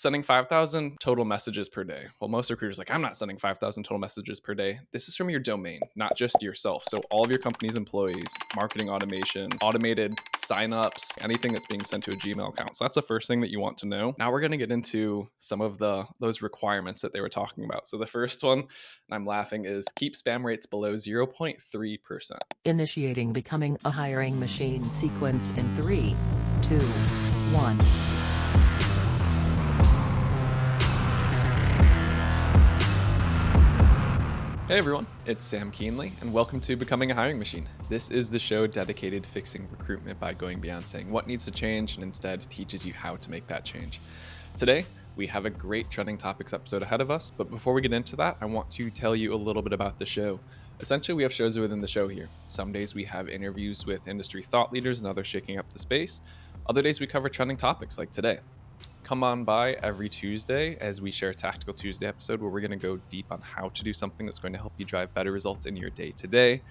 sending 5,000 total messages per day. Well, most recruiters are like, I'm not sending 5,000 total messages per day. This is from your domain, not just yourself. So all of your company's employees, marketing automation, automated signups, anything that's being sent to a Gmail account. So that's the first thing that you want to know. Now we're going to get into some of those requirements that they were talking about. So the first one, and I'm laughing, is keep spam rates below 0.3%. Initiating becoming a hiring machine sequence in 3, 2, 1. Hey everyone, it's Sam Keenly, and welcome to Becoming a Hiring Machine. This is the show dedicated to fixing recruitment by going beyond saying what needs to change and instead teaches you how to make that change. Today, we have a great trending topics episode ahead of us, but before we get into that, I want to tell you a little bit about the show. Essentially, we have shows within the show here. Some days we have interviews with industry thought leaders and others shaking up the space. Other days we cover trending topics like today. Come on by every Tuesday as we share a Tactical Tuesday episode where we're going to go deep on how to do something that's going to help you drive better results in your day-to-day.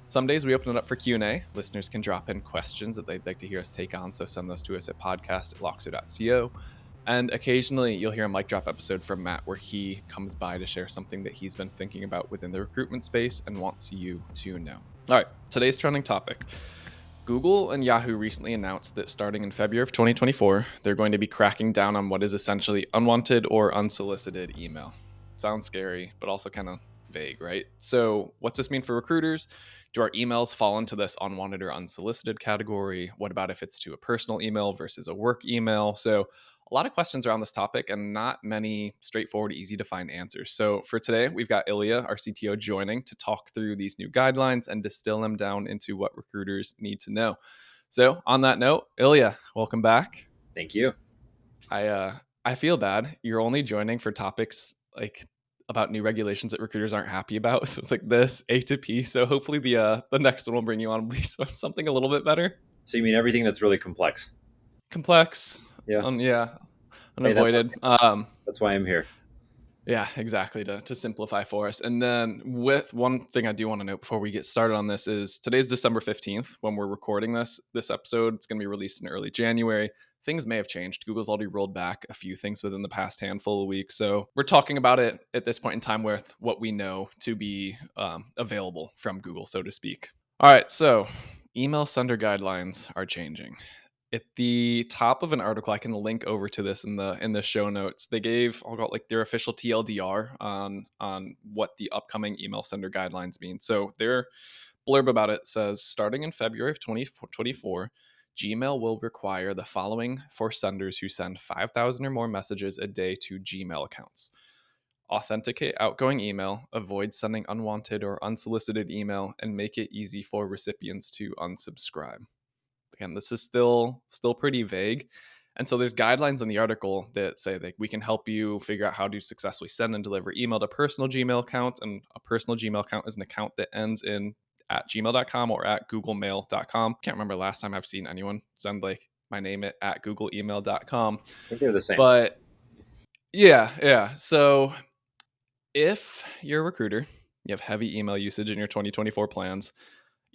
Some days we open it up for Q&A. Listeners can drop in questions that they'd like to hear us take on, so send those to us at podcast@loxo.co. And occasionally you'll hear a mic drop episode from Matt where he comes by to share something that he's been thinking about within the recruitment space and wants you to know. All right, today's trending topic. Google and Yahoo recently announced that starting in February of 2024, they're going to be cracking down on what is essentially unwanted or unsolicited email. Sounds scary, but also kind of vague, right? So what's this mean for recruiters? Do our emails fall into this unwanted or unsolicited category? What about if it's to a personal email versus a work email? So a lot of questions around this topic and not many straightforward, easy to find answers. So for today, we've got Ilia, our CTO, joining to talk through these new guidelines and distill them down into what recruiters need to know. So on that note, Ilia, welcome back. Thank you. I feel bad. You're only joining for topics like about new regulations that recruiters aren't happy about. So it's like this A to P. So hopefully the next one will bring you on will be something a little bit better. So you mean everything that's really complex? Complex. Yeah. Unavoided. Hey, that's why I'm here. Yeah, exactly. To simplify for us. And then with one thing I do want to note before we get started on this is today's December 15th when we're recording this episode. It's going to be released in early January. Things may have changed. Google's already rolled back a few things within the past handful of weeks. So we're talking about it at this point in time with what we know to be available from Google, so to speak. All right. So email sender guidelines are changing. At the top of an article, I can link over to this in the show notes. They gave like their official TLDR on what the upcoming email sender guidelines mean. So their blurb about it says, starting in February of 2024, Gmail will require the following for senders who send 5,000 or more messages a day to Gmail accounts. Authenticate outgoing email, avoid sending unwanted or unsolicited email, and make it easy for recipients to unsubscribe. Again, this is still pretty vague. And so there's guidelines in the article that say that we can help you figure out how to successfully send and deliver email to personal Gmail accounts. And a personal Gmail account is an account that ends in @gmail.com or @googlemail.com. Can't remember last time I've seen anyone send like my name at googleemail.com. I think they're the same. But yeah. So if you're a recruiter, you have heavy email usage in your 2024 plans,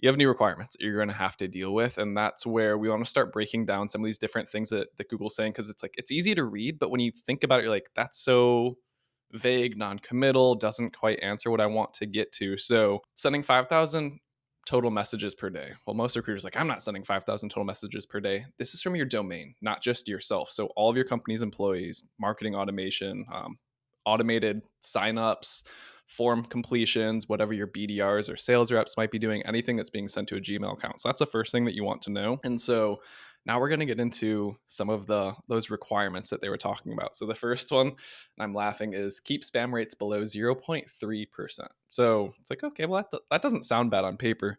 you have new requirements you're going to have to deal with. And that's where we want to start breaking down some of these different things that Google's saying, because it's easy to read, but when you think about it, you're like, that's so vague, non-committal, doesn't quite answer what I want to get to. So sending 5,000 total messages per day. Well, most recruiters are like, I'm not sending 5,000 total messages per day. This is from your domain, not just yourself. So all of your company's employees, marketing automation, automated signups, form completions, whatever your BDRs or sales reps might be doing, anything that's being sent to a Gmail account. So that's the first thing that you want to know. And so now we're going to get into some of those requirements that they were talking about. So the first one, and I'm laughing, is keep spam rates below 0.3%. So it's like, okay, well, that doesn't sound bad on paper.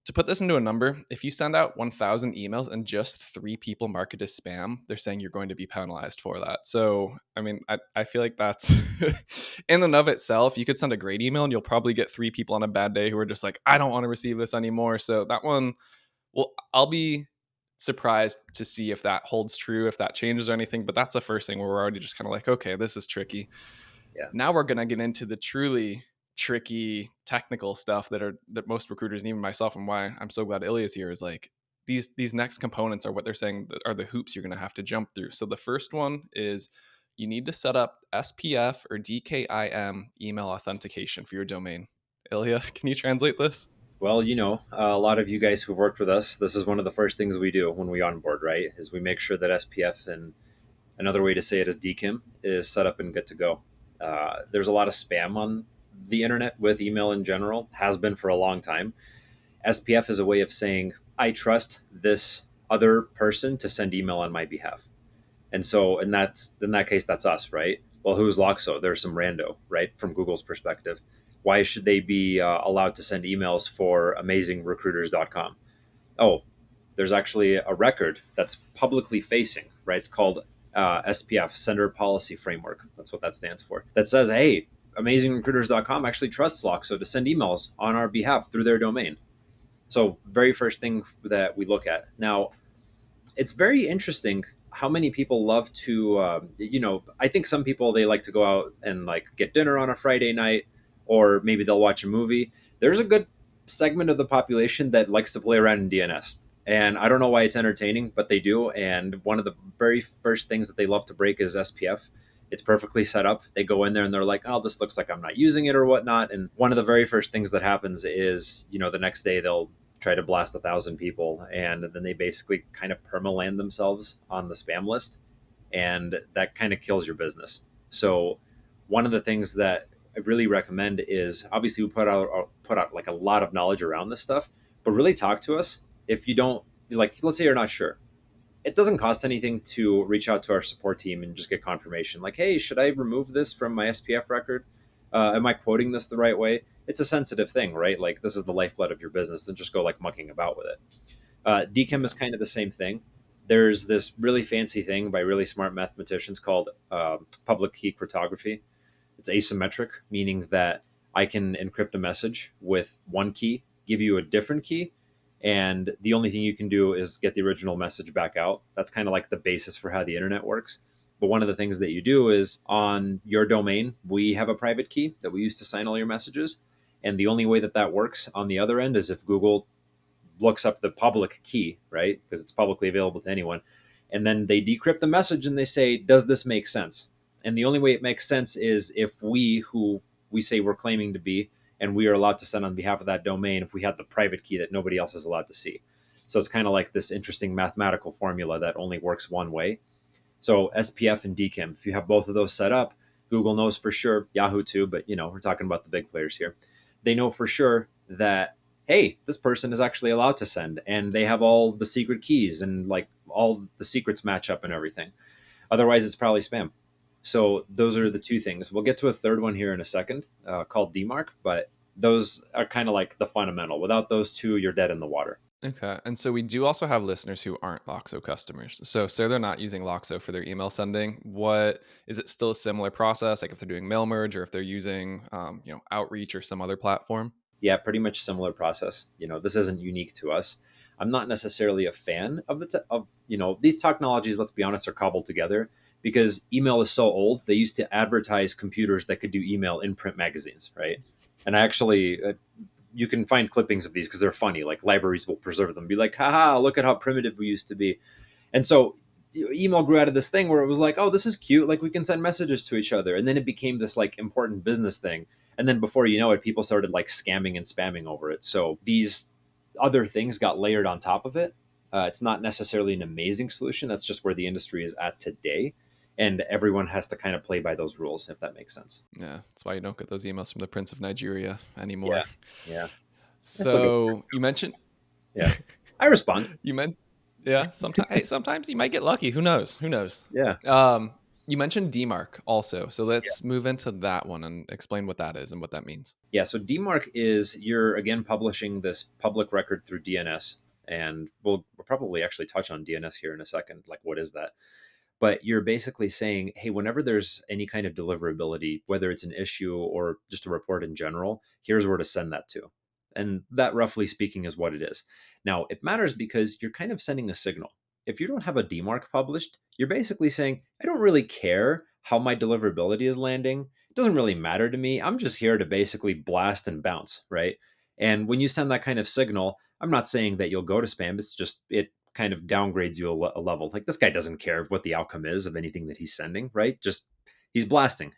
To put this into a number, if you send out 1,000 emails and just 3 people mark it as spam, they're saying you're going to be penalized for that. So, I mean, I feel like that's in and of itself. You could send a great email and you'll probably get 3 people on a bad day who are just like, I don't want to receive this anymore. So that one, well, I'll be surprised to see if that holds true, if that changes or anything. But that's the first thing where we're already just kind of like, okay, this is tricky. Yeah. Now we're going to get into the truly tricky technical stuff that most recruiters and even myself, and why I'm so glad Ilia's here, is like these next components are what they're saying are the hoops you're going to have to jump through. So the first one is you need to set up SPF or DKIM email authentication for your domain. Ilia, can you translate this? Well, a lot of you guys who've worked with us, this is one of the first things we do when we onboard, right? Is we make sure that SPF, and another way to say it is DKIM, is set up and good to go. There's a lot of spam on the internet with email in general, has been for a long time. SPF is a way of saying, I trust this other person to send email on my behalf. And so in that case, that's us, right? Well, who's Loxo? There's some rando, right? From Google's perspective. Why should they be allowed to send emails for amazingrecruiters.com? Oh, there's actually a record that's publicly facing, right? It's called SPF, Sender Policy Framework. That's what that stands for. That says, hey, amazingrecruiters.com actually trusts Loxo to send emails on our behalf through their domain. So very first thing that we look at. Now, it's very interesting how many people love to, I think some people, they like to go out and like get dinner on a Friday night, or maybe they'll watch a movie. There's a good segment of the population that likes to play around in DNS. And I don't know why it's entertaining, but they do. And one of the very first things that they love to break is SPF. It's perfectly set up. They go in there and they're like, oh, this looks like I'm not using it or whatnot. And one of the very first things that happens is, the next day they'll try to blast 1,000 people, and then they basically kind of permaland themselves on the spam list, and that kind of kills your business. So one of the things that I really recommend is, obviously we put out like a lot of knowledge around this stuff, but really talk to us. If you don't, like, let's say you're not sure, it doesn't cost anything to reach out to our support team and just get confirmation. Like, hey, should I remove this from my SPF record? Am I quoting this the right way? It's a sensitive thing, right? Like, this is the lifeblood of your business, and just go like mucking about with it. DKIM is kind of the same thing. There's this really fancy thing by really smart mathematicians called public key cryptography. It's asymmetric, meaning that I can encrypt a message with one key, give you a different key, and the only thing you can do is get the original message back out. That's kind of like the basis for how the internet works. But one of the things that you do is, on your domain, we have a private key that we use to sign all your messages. And the only way that that works on the other end is if Google looks up the public key, right? Because it's publicly available to anyone. And then they decrypt the message and they say, does this make sense? And the only way it makes sense is if we, who we say we're claiming to be, and we are allowed to send on behalf of that domain, if we had the private key that nobody else is allowed to see. So it's kind of like this interesting mathematical formula that only works one way. So SPF and DKIM, if you have both of those set up, Google knows for sure, Yahoo too, but we're talking about the big players here. They know for sure that, hey, this person is actually allowed to send, and they have all the secret keys and like all the secrets match up and everything. Otherwise, it's probably spam. So those are the two things. We'll get to a third one here in a second called DMARC, but those are kind of like the fundamental. Without those two, you're dead in the water. Okay. And so we do also have listeners who aren't Loxo customers. So they're not using Loxo for their email sending. What is it still a similar process? Like if they're doing mail merge, or if they're using, Outreach or some other platform? Yeah, pretty much similar process. This isn't unique to us. I'm not necessarily a fan of these technologies. Let's be honest, are cobbled together because email is so old. They used to advertise computers that could do email in print magazines, right? And I actually, you can find clippings of these because they're funny. Like, libraries will preserve them. Be like, haha, look at how primitive we used to be. And so email grew out of this thing where it was like, oh, this is cute. Like, we can send messages to each other. And then it became this like important business thing. And then before you know it, people started like scamming and spamming over it. So these other things got layered on top of it. It's not necessarily an amazing solution. That's just where the industry is at today. And everyone has to kind of play by those rules, if that makes sense. Yeah, that's why you don't get those emails from the Prince of Nigeria anymore. Yeah. So you mentioned, yeah, I respond. Yeah. Sometimes you might get lucky. Who knows? Yeah. You mentioned DMARC also. So let's move into that one and explain what that is and what that means. Yeah. So DMARC is, you're again publishing this public record through DNS, and we'll probably actually touch on DNS here in a second. Like, what is that? But you're basically saying, hey, whenever there's any kind of deliverability, whether it's an issue or just a report in general, here's where to send that to. And that, roughly speaking, is what it is. Now, it matters because you're kind of sending a signal. If you don't have a DMARC published, you're basically saying, I don't really care how my deliverability is landing. It doesn't really matter to me. I'm just here to basically blast and bounce, right? And when you send that kind of signal, I'm not saying that you'll go to spam. It's just, it kind of downgrades you a level. Like, this guy doesn't care what the outcome is of anything that he's sending, right? Just He's blasting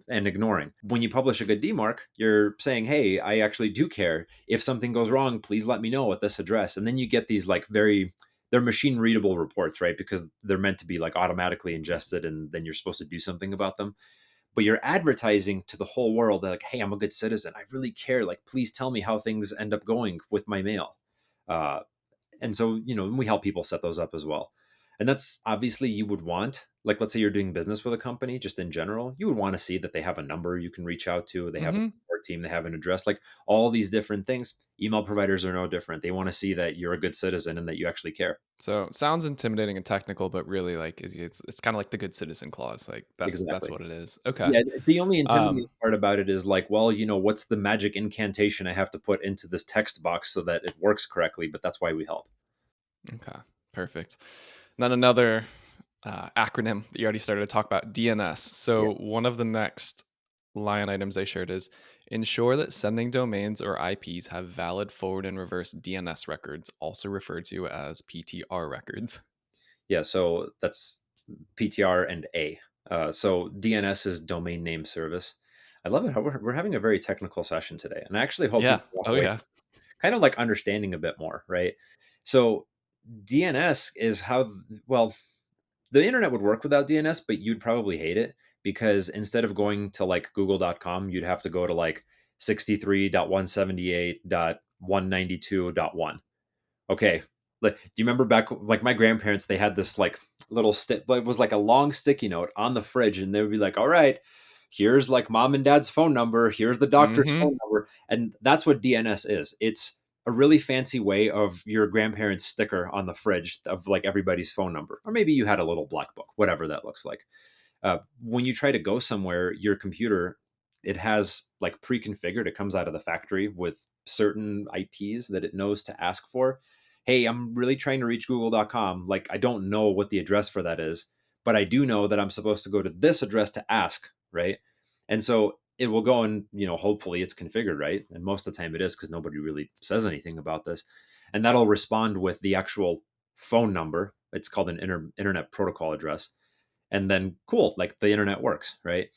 and ignoring. When you publish a good DMARC, you're saying, hey, I actually do care. If something goes wrong, please let me know at this address. And then you get these like they're machine readable reports, right? Because they're meant to be like automatically ingested and then you're supposed to do something about them. But you're advertising to the whole world that like, hey, I'm a good citizen. I really care. Like, please tell me how things end up going with my mail. Uh, and so, we help people set those up as well. And that's obviously you would want, like, let's say you're doing business with a company, just in general, you would want to see that they have a number you can reach out to. They have a Hmm. support team, they have an address, like all these different things. Email providers are no different. They want to see that you're a good citizen and that you actually care. So sounds intimidating and technical, but really like it's kind of like the good citizen clause. Like that's Exactly. what it is. Okay. Yeah. The only intimidating Um, part about it is like, well, what's the magic incantation I have to put into this text box so that it works correctly? But that's why we help. okay. Perfect. And then another acronym that you already started to talk about, DNS. Yeah. So one of the next line items they shared is ensure that sending domains or IPs have valid forward and reverse DNS records, also referred to as PTR records. Yeah. So that's PTR and A. So DNS is domain name service. I love it how we're having a very technical session today. And I actually hope Yeah. people walk Oh away yeah. kind of like understanding a bit more, right? So DNS is how, well, the internet would work without DNS, but you'd probably hate it because instead of going to like google.com, you'd have to go to like 63.178.192.1. Okay. Like, do you remember back, like my grandparents, they had this like little stick, it was like a long sticky note on the fridge, and they would be like, all right, here's like mom and dad's phone number, here's the doctor's Mm-hmm. phone number. And that's what DNS is. It's a really fancy way of your grandparents' sticker on the fridge of like everybody's phone number. Or maybe you had a little black book, whatever that looks like. When you try to go somewhere, your computer, it has like pre-configured, it comes out of the factory with certain IPs that it knows to ask for. Hey, I'm really trying to reach google.com. Like, I don't know what the address for that is, but I do know that I'm supposed to go to this address to ask, right? And so it will go and, hopefully it's configured right. And most of the time it is because nobody really says anything about this. And that'll respond with the actual phone number. It's called an internet protocol address, and then cool, like the internet works, right?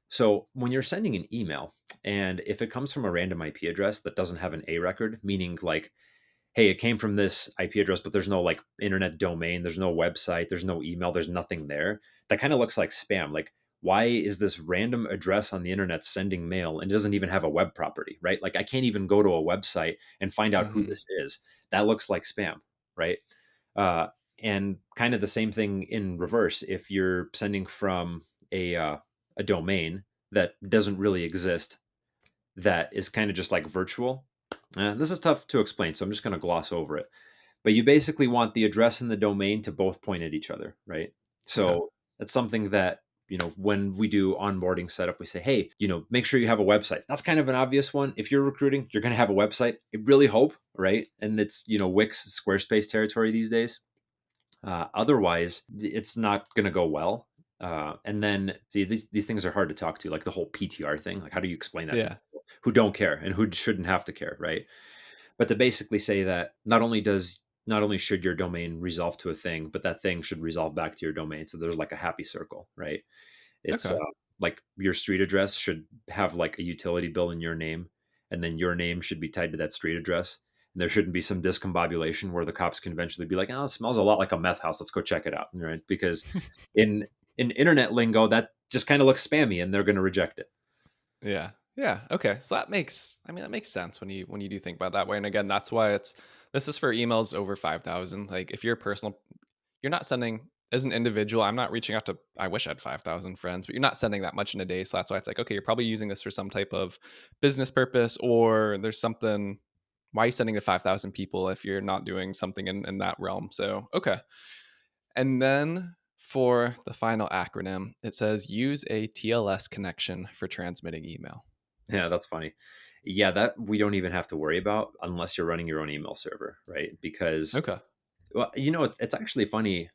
So when you're sending an email, and if it comes from a random IP address that doesn't have an A record, meaning like, hey, it came from this IP address, but there's no like internet domain, there's no website, there's no email, there's nothing there, that kind of looks like spam. Like, why is this random address on the internet sending mail and it doesn't even have a web property, right? Like, I can't even go to a website and find out who Mm-hmm. this is. That looks like spam, right? Uh, and kind of the same thing in reverse. If you're sending from a domain that doesn't really exist, that is kind of just like virtual. This is tough to explain, so I'm just going to gloss over it. But you basically want the address and the domain to both point at each other, right? Okay. So that's something that, when we do onboarding setup, we say, hey, make sure you have a website. That's kind of an obvious one. If you're recruiting, you're going to have a website. I really hope, right? And it's, Wix, Squarespace territory these days. Otherwise, it's not going to go well. And then, see, these things are hard to talk to, like the whole PTR thing. Like, how do you explain that to Yeah. people who don't care and who shouldn't have to care, right? But to basically say that not only should your domain resolve to a thing, but that thing should resolve back to your domain. So there's like a happy circle, right? It's Okay. like your street address should have like a utility bill in your name, and then your name should be tied to that street address. And there shouldn't be some discombobulation where the cops can eventually be like, "Oh, it smells a lot like a meth house. Let's go check it out," right? Because in internet lingo, that just kind of looks spammy, and they're going to reject it. Yeah. Yeah. Okay. So that makes sense when you do think about it that way. And again, that's why this is for emails over 5,000. Like if you're personal, you're not sending as an individual. I'm not reaching out to, I wish I had 5,000 friends, but you're not sending that much in a day. So that's why it's like, okay, you're probably using this for some type of business purpose, or there's something, why are you sending to 5,000 people if you're not doing something in that realm? So, okay. And then for the final acronym, it says use a TLS connection for transmitting email. Yeah, that's funny. Yeah, that we don't even have to worry about unless you're running your own email server, right? Because, Okay. well, it's actually funny.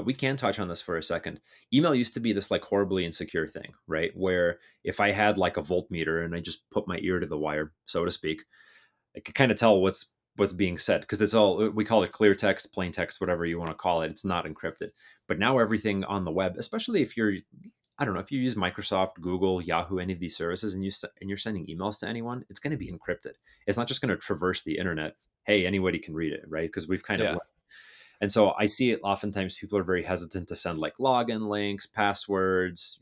We can touch on this for a second. Email used to be this like horribly insecure thing, right? Where if I had like a voltmeter and I just put my ear to the wire, so to speak, I could kind of tell what's being said because it's all, we call it clear text, plain text, whatever you want to call it. It's not encrypted. But now everything on the web, especially if you're I don't know, if you use Microsoft, Google, Yahoo, any of these services, and you're sending emails to anyone, it's going to be encrypted. It's not just going to traverse the internet. Hey, anybody can read it, right? Because we've kind of, Yeah. and so I see it oftentimes. People are very hesitant to send like login links, passwords,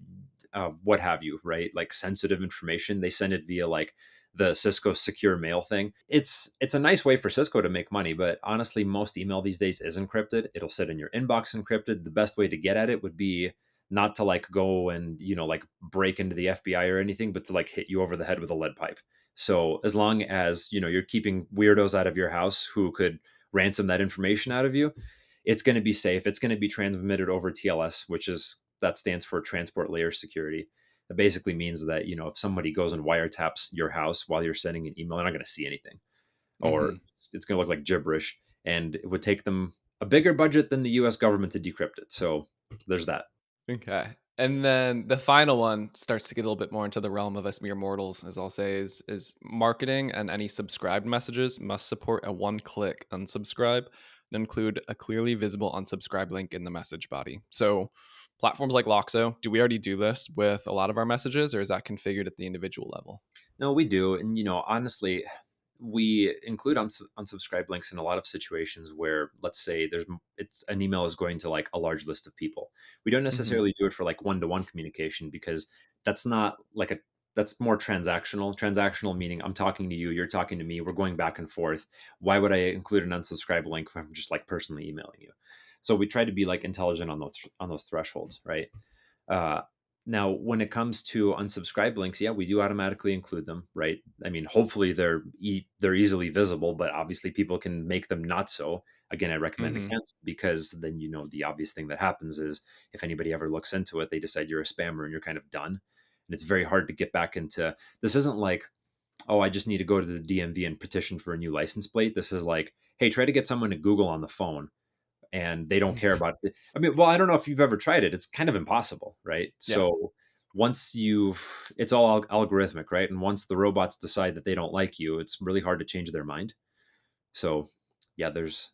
what have you, right? Like sensitive information. They send it via like the Cisco secure mail thing. It's a nice way for Cisco to make money, but honestly, most email these days is encrypted. It'll sit in your inbox encrypted. The best way to get at it would be not to like go and, like break into the FBI or anything, but to like hit you over the head with a lead pipe. So as long as, you're keeping weirdos out of your house who could ransom that information out of you, it's going to be safe. It's going to be transmitted over TLS, that stands for transport layer security. That basically means that, if somebody goes and wiretaps your house while you're sending an email, they're not going to see anything, or Hmm. it's going to look like gibberish. And it would take them a bigger budget than the US government to decrypt it. So there's that. Okay. And then the final one starts to get a little bit more into the realm of us mere mortals, as I'll say, is marketing, and any subscribed messages must support a one-click unsubscribe and include a clearly visible unsubscribe link in the message body. So platforms like Loxo, do we already do this with a lot of our messages, or is that configured at the individual level? No, we do. And, honestly, we include unsubscribe links in a lot of situations where, let's say, it's an email is going to like a large list of people. We don't Hmm. necessarily do it for like one-to-one communication, because that's not like that's more transactional. Transactional meaning I'm talking to you, you're talking to me, we're going back and forth. Why would I include an unsubscribe link if I'm just like personally emailing you? So we try to be like intelligent on those thresholds, right? Uh, Now, when it comes to unsubscribe links, yeah, we do automatically include them, right? I mean, hopefully they're easily visible, but obviously people can make them not so. Again, I recommend Hmm. against, because then the obvious thing that happens is if anybody ever looks into it, they decide you're a spammer and you're kind of done. And it's very hard to get back into. This isn't like, oh, I just need to go to the DMV and petition for a new license plate. This is like, hey, try to get someone to Google on the phone, and they don't care about it. I mean, well, I don't know if you've ever tried it. It's kind of impossible, right? Yeah. So it's all algorithmic, right? And once the robots decide that they don't like you, it's really hard to change their mind. So yeah, there's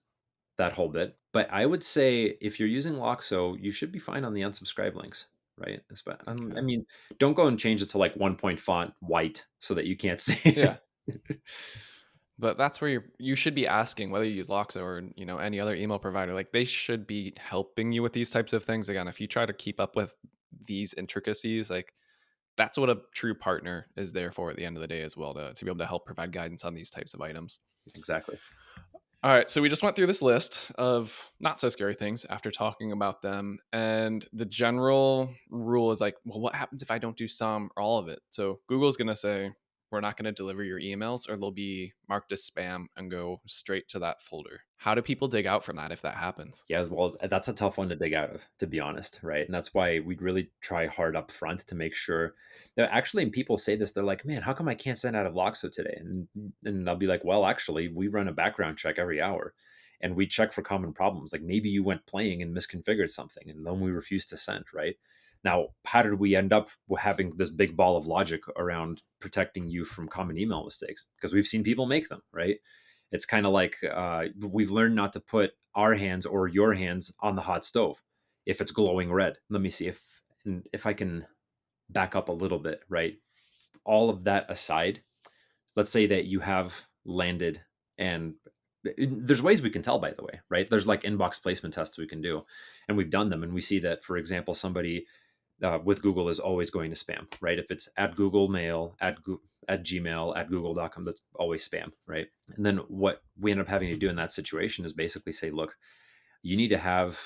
that whole bit. But I would say if you're using Loxo, you should be fine on the unsubscribe links, right? I Okay. mean, don't go and change it to like 1 point font white so that you can't see Yeah. it. But that's where you should be asking, whether you use Loxo or any other email provider. Like, they should be helping you with these types of things. Again, if you try to keep up with these intricacies, like, that's what a true partner is there for at the end of the day as well, to be able to help provide guidance on these types of items. Exactly. All right, so we just went through this list of not so scary things after talking about them. And the general rule is like, well, what happens if I don't do some or all of it? So Google's going to say, we're not going to deliver your emails, or they'll be marked as spam and go straight to that folder. How do people dig out from that if that happens? Yeah, well, that's a tough one to dig out of, to be honest, right? And that's why we'd really try hard up front to make sure that actually, and people say this, they're like, man, how come I can't send out of Loxo today? And I'll be like, well, actually, we run a background check every hour, and we check for common problems. Like maybe you went playing and misconfigured something, and then we refuse to send, right? Now, how did we end up having this big ball of logic around protecting you from common email mistakes? Because we've seen people make them, right? It's kind of like we've learned not to put our hands or your hands on the hot stove if it's glowing red. Let me see if I can back up a little bit, right? All of that aside, let's say that you have landed, and there's ways we can tell, by the way, right? There's like inbox placement tests we can do, and we've done them, and we see that, for example, somebody with Google is always going to spam, right? If it's at Google Mail, at Gmail, at Google.com, that's always spam, right? And then what we end up having to do in that situation is basically say, look, you need to have,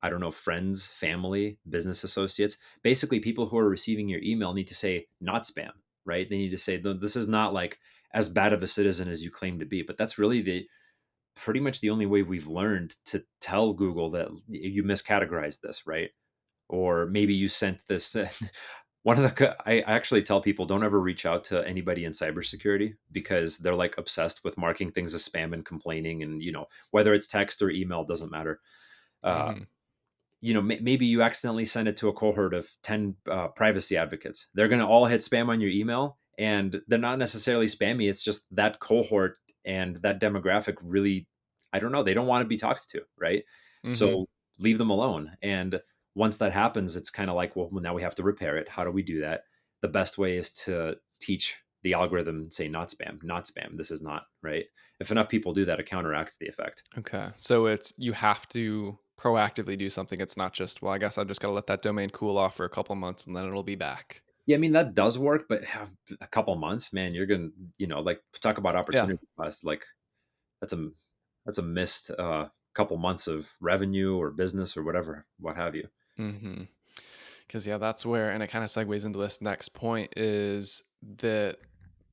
I don't know, friends, family, business associates, basically people who are receiving your email need to say not spam, right? They need to say, this is not like as bad of a citizen as you claim to be. But that's really pretty much the only way we've learned to tell Google that you miscategorized this, right? Or maybe you sent this. I actually tell people, don't ever reach out to anybody in cybersecurity, because they're like obsessed with marking things as spam and complaining, and whether it's text or email doesn't matter. Uh, Hmm. Maybe you accidentally send it to a cohort of 10 privacy advocates. They're going to all hit spam on your email, and they're not necessarily spammy. It's just that cohort and that demographic really, I don't know, they don't want to be talked to, right? Hmm. So leave them alone. And Once that happens, it's kind of like, well, now we have to repair it. How do we do that? The best way is to teach the algorithm, say not spam, not spam. This is not right. If enough people do that, it counteracts the effect. Okay. So it's you have to proactively do something. It's not just, well, I guess I just got to let that domain cool off for a couple months and then it'll be back. Yeah, I mean that does work, but a couple months, man, you're gonna, like talk about Yeah. opportunity cost. Like that's a missed couple months of revenue or business or whatever, what have you. Mhm. Because yeah, that's where, and it kind of segues into this next point, is that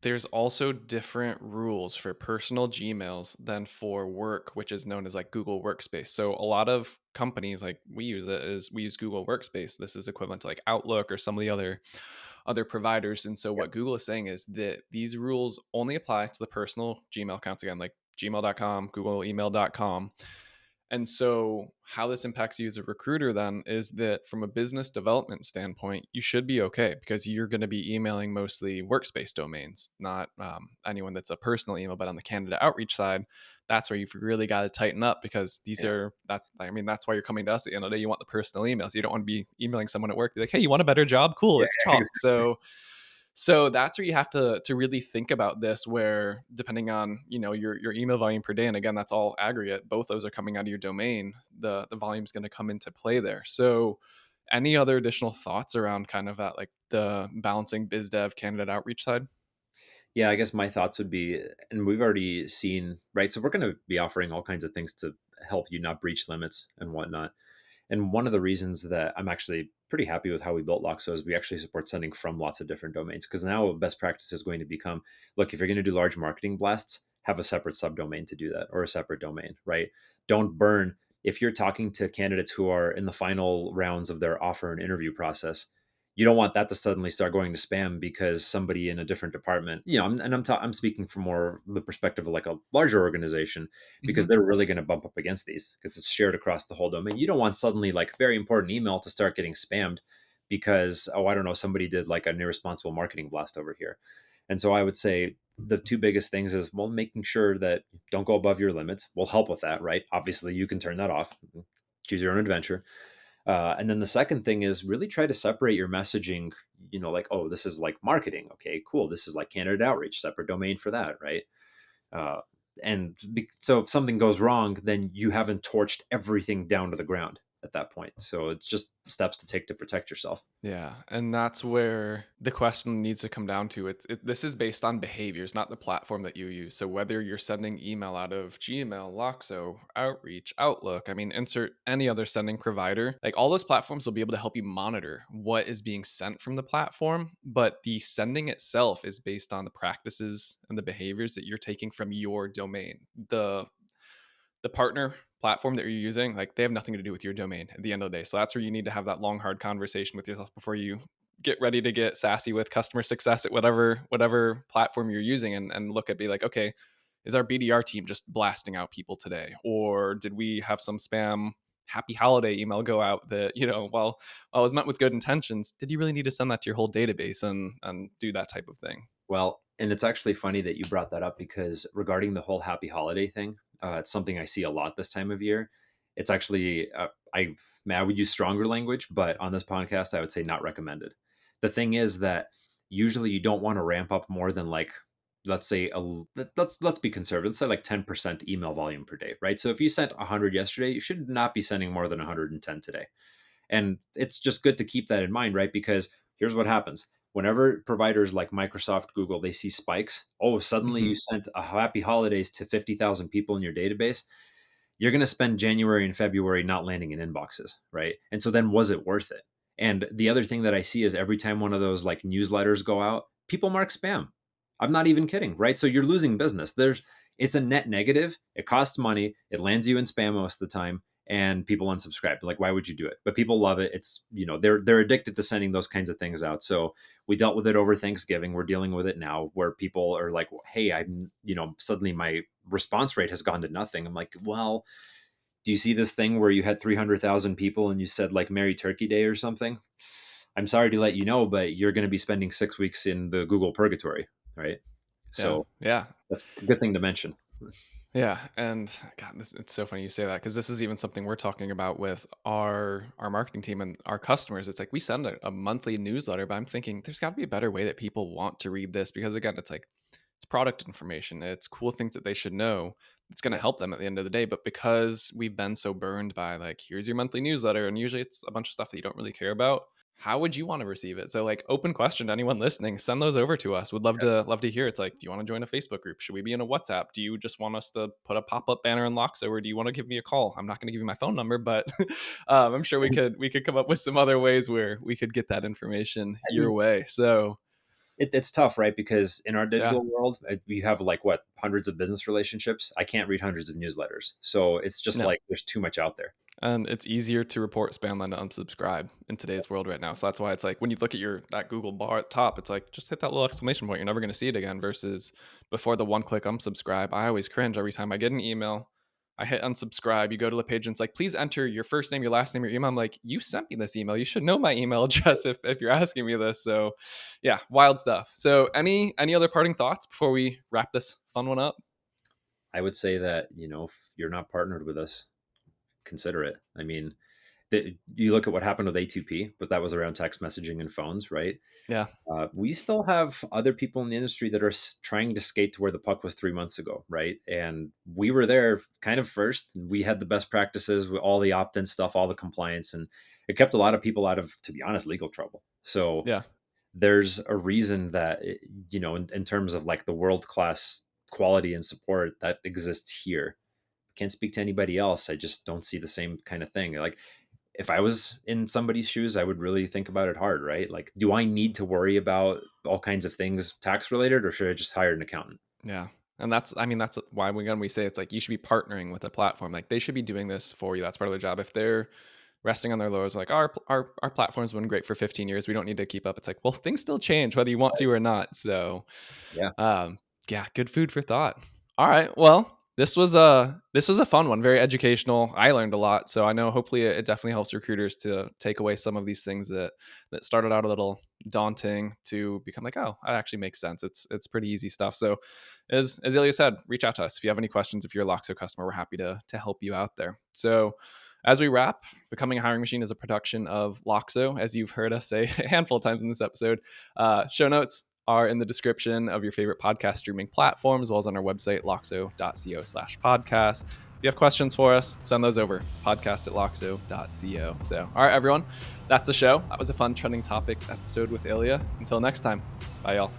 there's also different rules for personal Gmails than for work, which is known as like Google Workspace. So a lot of companies, like we use it, is we use Google Workspace. This is equivalent to like Outlook or some of the other providers. And so what Google is saying is that these rules only apply to the personal Gmail accounts, again, like gmail.com, googleemail.com. And so, how this impacts you as a recruiter then is that from a business development standpoint, you should be okay because you're going to be emailing mostly workspace domains, not anyone that's a personal email. But on the candidate outreach side, that's where you've really got to tighten up because these Yeah. are that. I mean, that's why you're coming to us at the end of the day. You want the personal emails. You don't want to be emailing someone at work. Be like, hey, you want a better job? Cool, Yeah. let's talk. So that's where you have to really think about this, where depending on your email volume per day, and again that's all aggregate, both those are coming out of your domain, the volume is going to come into play there. So any other additional thoughts around kind of that, like the balancing biz dev candidate outreach side? Yeah, I guess my thoughts would be, and we've already seen, right? So we're going to be offering all kinds of things to help you not breach limits and whatnot. And one of the reasons that I'm actually pretty happy with how we built Loxo is we actually support sending from lots of different domains. Because now best practice is going to become, look, if you're going to do large marketing blasts, have a separate subdomain to do that or a separate domain, right? Don't burn. If you're talking to candidates who are in the final rounds of their offer and interview process, you don't want that to suddenly start going to spam because somebody in a different department, I'm speaking from more the perspective of like a larger organization, because Hmm. they're really going to bump up against these because it's shared across the whole domain. You don't want suddenly like very important email to start getting spammed because, oh, I don't know, somebody did like an irresponsible marketing blast over here. And so I would say the two biggest things is, well, making sure that don't go above your limits will help with that, right? Obviously you can turn that off, choose your own adventure. And then the second thing is really try to separate your messaging, like, oh, this is like marketing. Okay, cool. This is like candidate outreach, separate domain for that, right? Uh, so if something goes wrong, then you haven't torched everything down to the ground at that point. So it's just steps to take to protect yourself. Yeah, and that's where the question needs to come down to. This is based on behaviors, not the platform that you use. So whether you're sending email out of Gmail, Loxo, Outreach, Outlook, I mean, insert any other sending provider, like all those platforms will be able to help you monitor what is being sent from the platform. But the sending itself is based on the practices and the behaviors that you're taking from your domain. The partner platform that you're using, like they have nothing to do with your domain at the end of the day. So that's where you need to have that long, hard conversation with yourself before you get ready to get sassy with customer success at whatever platform you're using, and look at be like, okay, is our BDR team just blasting out people today? Or did we have some spam happy holiday email go out that, while it was meant with good intentions, did you really need to send that to your whole database and do that type of thing? Well, and it's actually funny that you brought that up because regarding the whole happy holiday thing, it's something I see a lot this time of year. It's actually, I would use stronger language, but on this podcast, I would say not recommended. The thing is that usually you don't want to ramp up more than like, let's say, let's be conservative. Let's say like 10% email volume per day, right? So if you sent 100 yesterday, you should not be sending more than 110 today. And it's just good to keep that in mind, right? Because here's what happens. Whenever providers like Microsoft, Google, they see spikes, oh, suddenly Hmm. you sent a happy holidays to 50,000 people in your database. You're going to spend January and February not landing in inboxes, right? And so then was it worth it? And the other thing that I see is every time one of those like newsletters go out, people mark spam. I'm not even kidding, right? So you're losing business. It's a net negative. It costs money. It lands you in spam most of the time, and people unsubscribe. Like, why would you do it? But people love it. It's they're addicted to sending those kinds of things out. So we dealt with it over Thanksgiving. We're dealing with it now, where people are like, hey, I'm suddenly my response rate has gone to nothing. I'm like, well, do you see this thing where you had 300,000 people and you said like Merry Turkey Day or something? I'm sorry to let you know, but you're going to be spending 6 weeks in the Google Purgatory, right? Yeah, So yeah. that's a good thing to mention. Yeah, and God, it's so funny you say that because this is even something we're talking about with our marketing team and our customers. It's like we send a monthly newsletter, but I'm thinking there's got to be a better way that people want to read this because again, it's like it's product information, it's cool things that they should know. It's going to Yeah. help them at the end of the day. But because we've been so burned by like, here's your monthly newsletter, and usually it's a bunch of stuff that you don't really care about, how would you want to receive it? So like open question to anyone listening, send those over to us. Would love to hear. It's like, do you want to join a Facebook group? Should we be in a WhatsApp? Do you just want us to put a pop-up banner in Loxo, or do you want to give me a call? I'm not going to give you my phone number, but I'm sure we could come up with some other ways where we could get that information I your mean, way. So it's tough, right? Because in our yeah. digital world, we have like what, hundreds of business relationships. I can't read hundreds of newsletters. So it's just No. like there's too much out there. And it's easier to report spam than to unsubscribe in Yeah. today's world right now. So that's why it's like when you look at your that Google bar at the top, it's like just hit that little exclamation point. You're never going to see it again. Versus before the one click unsubscribe, I always cringe every time I get an email. I hit unsubscribe. You go to the page and it's like, please enter your first name, your last name, your email. I'm like, you sent me this email. You should know my email address if you're asking me this. So yeah, wild stuff. So any other parting thoughts before we wrap this fun one up? I would say that, if you're not partnered with us, consider it. I mean, you look at what happened with A2P, but that was around text messaging and phones, right? Yeah. We still have other people in the industry that are trying to skate to where the puck was 3 months ago, right? And we were there kind of first. We had the best practices with all the opt-in stuff, all the compliance, and it kept a lot of people out of, to be honest, legal trouble. So Yeah. there's a reason that, in terms of like the world-class quality and support that exists here. Can't speak to anybody else. I just don't see the same kind of thing. Like, if I was in somebody's shoes, I would really think about it hard, right? Like, do I need to worry about all kinds of things tax related, or should I just hire an accountant? Yeah. And that's why we say it's like you should be partnering with a platform. Like they should be doing this for you. That's part of their job. If they're resting on their laurels, like our platform's been great for 15 years. We don't need to keep up. It's like, well, things still change whether you want to or not. So Yeah. um, yeah, good food for thought. All right. Well, this was a fun one, very educational. I learned a lot. So I know hopefully it definitely helps recruiters to take away some of these things that started out a little daunting to become like, oh, that actually makes sense. It's pretty easy stuff. So as Ilya said, reach out to us if you have any questions. If you're a Loxo customer, we're happy to help you out there. So as we wrap, Becoming a Hiring Machine is a production of Loxo, as you've heard us say a handful of times in this episode. Show notes are in the description of your favorite podcast streaming platform, as well as on our website, loxo.co/podcast. If you have questions for us, send those over, podcast@loxo.co. So, all right, everyone, that's the show. That was a fun trending topics episode with Ilia. Until next time, bye, y'all.